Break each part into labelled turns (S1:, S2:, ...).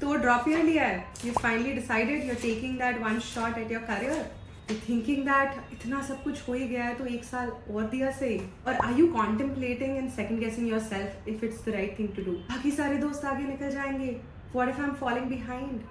S1: वो drop year लिया है. You finally decided you're taking that one shot at your career. You're thinking that इतना सब कुछ हो ही गया है तो एक साल और दिया सही. Or are you contemplating and second guessing yourself if it's the right thing to do? बाकी सारे दोस्त आगे निकल जाएंगे. What if I'm falling behind?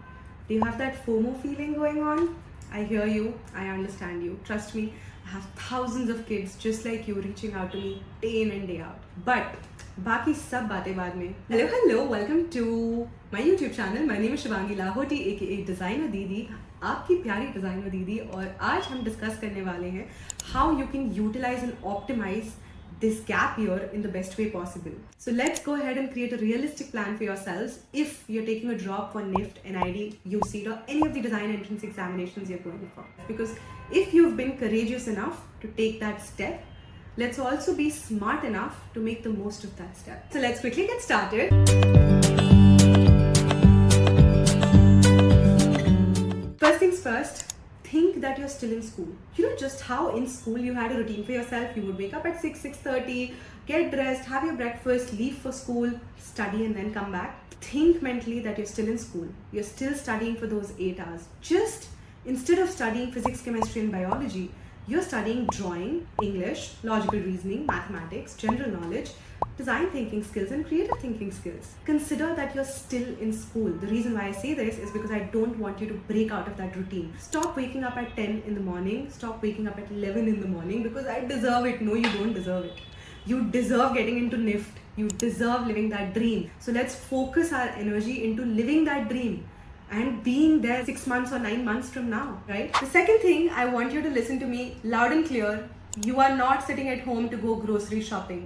S1: Do you have that FOMO feeling going on? I hear you. I understand you. Trust me, I have thousands of kids just like you reaching out to me day in and day out. But बाकी सब बातें बाद में. Hello, welcome to my YouTube channel. My name is Shivangi Lahoti aka Designer Didi. आपकी प्यारी designer दीदी. और आज हम डिस्कस करने वाले हैं how you can utilize and optimize this gap year in the best way possible. So let's go ahead and create a realistic plan for yourselves if you're taking a drop for NIFT, NID, UCET or any of the design entrance examinations you're going for. Because if you've been courageous enough to take that step, let's also be smart enough to make the most of that step. So let's quickly get started. First things first, think that you're still in school. You know just how in school you had a routine for yourself. You would wake up at 6:30, get dressed, have your breakfast, leave for school, study and then come back. Think mentally that you're still in school. You're still studying for those 8 hours. Just instead of studying physics, chemistry and biology, you're studying drawing, English, logical reasoning, mathematics, general knowledge, design thinking skills and creative thinking skills. Consider that you're still in school. The reason why I say this is because I don't want you to break out of that routine. Stop waking up at 10 in the morning. Stop waking up at 11 in the morning because I deserve it. No, you don't deserve it. You deserve getting into NIFT. You deserve living that dream. So let's focus our energy into living that dream and being there 6 months or 9 months from now, right? The second thing, I want you to listen to me loud and clear. You are not sitting at home to go grocery shopping.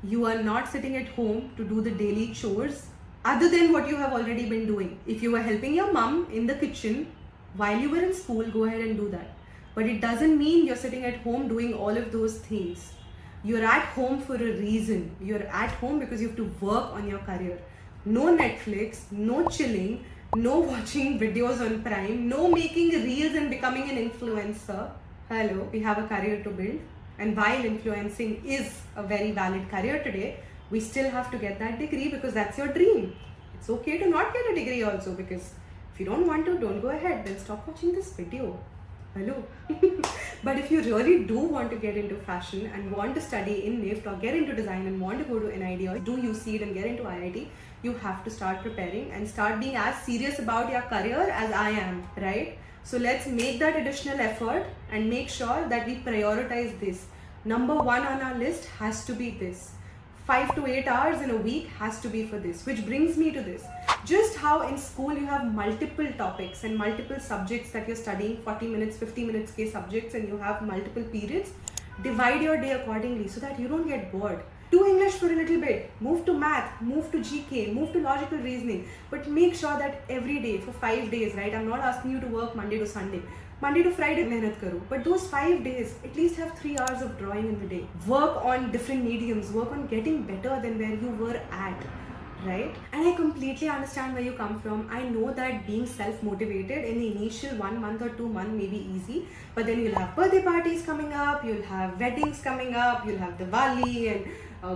S1: You are not sitting at home to do the daily chores other than what you have already been doing. If you were helping your mom in the kitchen while you were in school, go ahead and do that. But it doesn't mean you're sitting at home doing all of those things. You're at home for a reason. You're at home because you have to work on your career. No Netflix, no chilling, no watching videos on Prime, no making reels and becoming an influencer. Hello, we have a career to build. And while influencing is a very valid career today, we still have to get that degree because that's your dream. It's okay to not get a degree also, because if you don't want to, don't go ahead. Then stop watching this video. Hello. But if you really do want to get into fashion and want to study in NIFT or get into design and want to go to NID or do UCET and get into IIT, you have to start preparing and start being as serious about your career as I am, right? So let's make that additional effort and make sure that we prioritize this. Number 1 on our list has to be this. 5 to 8 hours in a week has to be for this, which brings me to this. Just how in school you have multiple topics and multiple subjects that you're studying, 40 minutes, 50 minutes ke subjects, and you have multiple periods. Divide your day accordingly so that you don't get bored. Do English for a little bit, move to math, move to GK, move to logical reasoning, but make sure that every day for 5 days, right? I'm not asking you to work Monday to Sunday. Monday to Friday, mehnat karo. But those 5 days, at least have 3 hours of drawing in the day. Work on different mediums, work on getting better than where you were at, right? And I completely understand where you come from. I know that being self-motivated in the initial 1 month or 2 months may be easy, but then you'll have birthday parties coming up, you'll have weddings coming up, you'll have Diwali and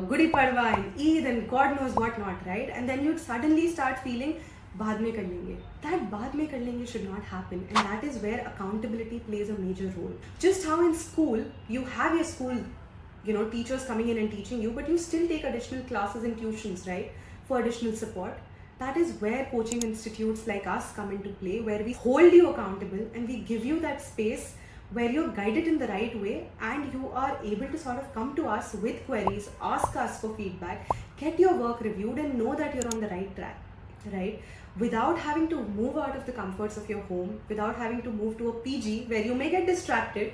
S1: Gudi Padwa and Eid and God knows what not, right? And then you'd suddenly start feeling baad mein kar lenge. That baad mein kar lenge should not happen, and that is where accountability plays a major role. Just how in school you have your school, teachers coming in and teaching you, but you still take additional classes and tuitions, right, for additional support. That is where coaching institutes like us come into play, where we hold you accountable and we give you that space where you're guided in the right way and you are able to sort of come to us with queries, ask us for feedback, get your work reviewed and know that you're on the right track, right? Without having to move out of the comforts of your home, without having to move to a PG where you may get distracted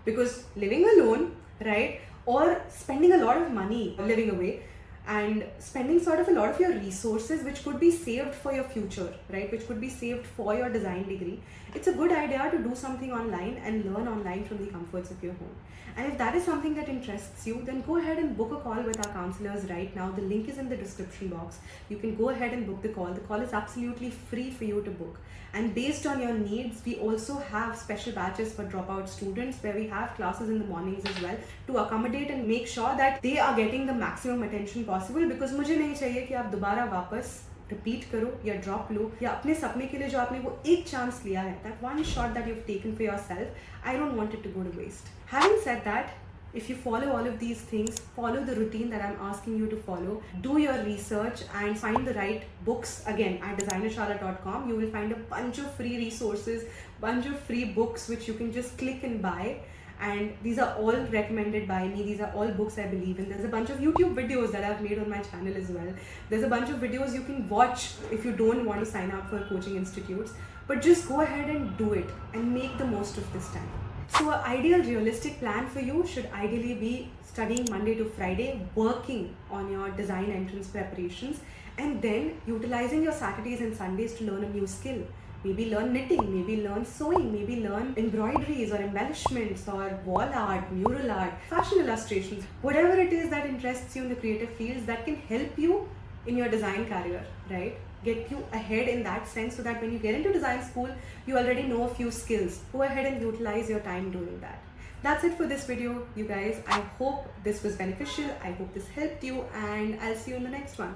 S1: because living alone, right? Or spending a lot of money living away and spending sort of a lot of your resources which could be saved for your future, right? Which could be saved for your design degree. It's a good idea to do something online and learn online from the comforts of your home. And if that is something that interests you, then go ahead and book a call with our counselors right now. The link is in the description box. You can go ahead and book the call. The call is absolutely free for you to book. And based on your needs, we also have special batches for dropout students where we have classes in the mornings as well to accommodate and make sure that they are getting the maximum attention possible, because मुझे नहीं चाहिए कि आप दोबारा वापस repeat करो या drop लो, या अपने सपने के लिए जो आपने वो एक चांस लिया है, that one shot that you have taken for yourself, I don't want it to go to waste. Having said that, if you follow all of these things, follow the routine that I'm asking you to follow, do your research and find the right books. Again, at DesignerShala.com, you will find a bunch of free resources, bunch of free books which you can just click and buy. And these are all recommended by me. These are all books I believe in. There's a bunch of YouTube videos that I've made on my channel as well. There's a bunch of videos you can watch if you don't want to sign up for coaching institutes. But just go ahead and do it and make the most of this time. So an ideal realistic plan for you should ideally be studying Monday to Friday, working on your design entrance preparations, and then utilizing your Saturdays and Sundays to learn a new skill. Maybe learn knitting, maybe learn sewing, maybe learn embroideries or embellishments or wall art, mural art, fashion illustrations, whatever it is that interests you in the creative fields that can help you in your design career, right? Get you ahead in that sense so that when you get into design school, you already know a few skills. Go ahead and utilize your time doing that. That's it for this video, you guys. I hope this was beneficial. I hope this helped you, and I'll see you in the next one.